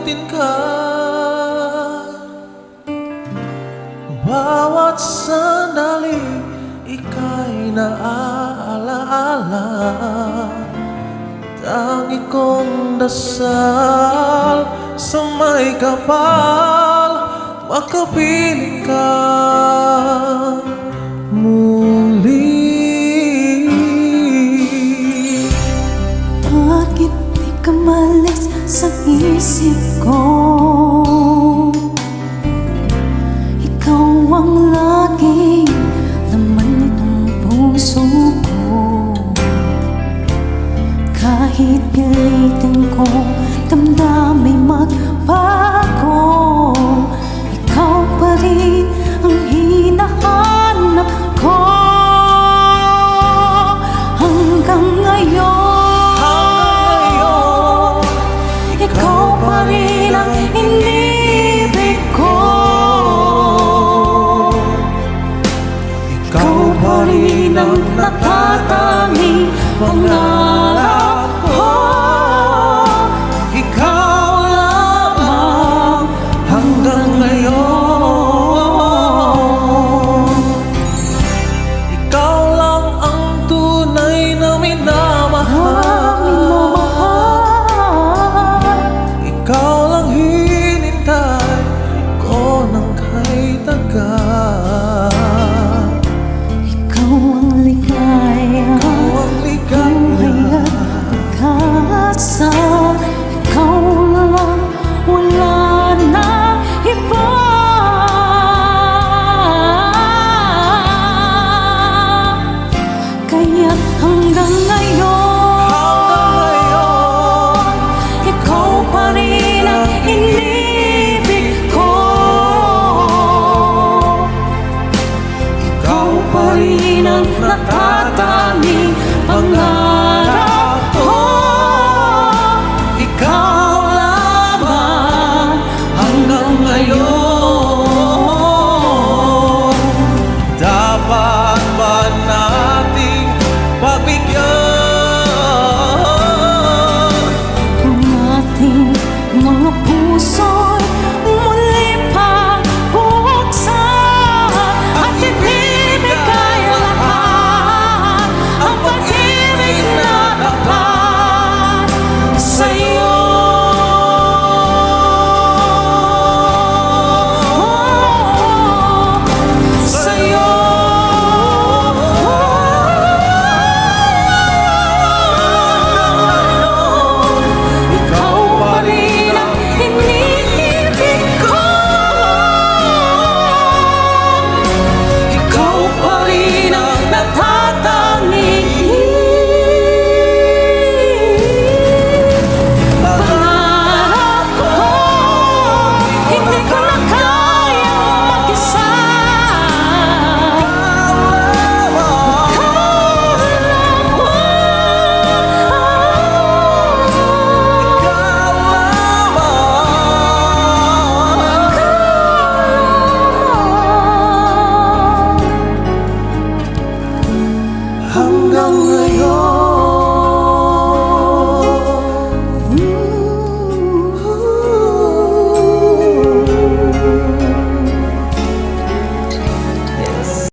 abutin ka. Bawat sandali ika'y naaalaala. Tangi kong dasal sa may kapal, makapiling ka muli. Bakit di ka malis sa isip ko? Ikaw ang laging laman nitong puso ko. Kahit pilitin ko, damdamin magbago, ikaw pa rin ang hinahanap ko. Hanggang ngayon, ikaw pa rin ang inibig ko. Ikaw pa rin ang natatanging pangarap ko. Ikaw lamang hanggang ngayon. Ikaw lang ang tunay na minamahal. Ikaw lang hinintay ko ng kay tagal. Ikaw ang ligaya, buhay at pag-asa. Ikaw lang, wala nang iba. Kaya't hanggang ngayon, ikaw pa rin ang inibig ko. Ikaw pa rin ang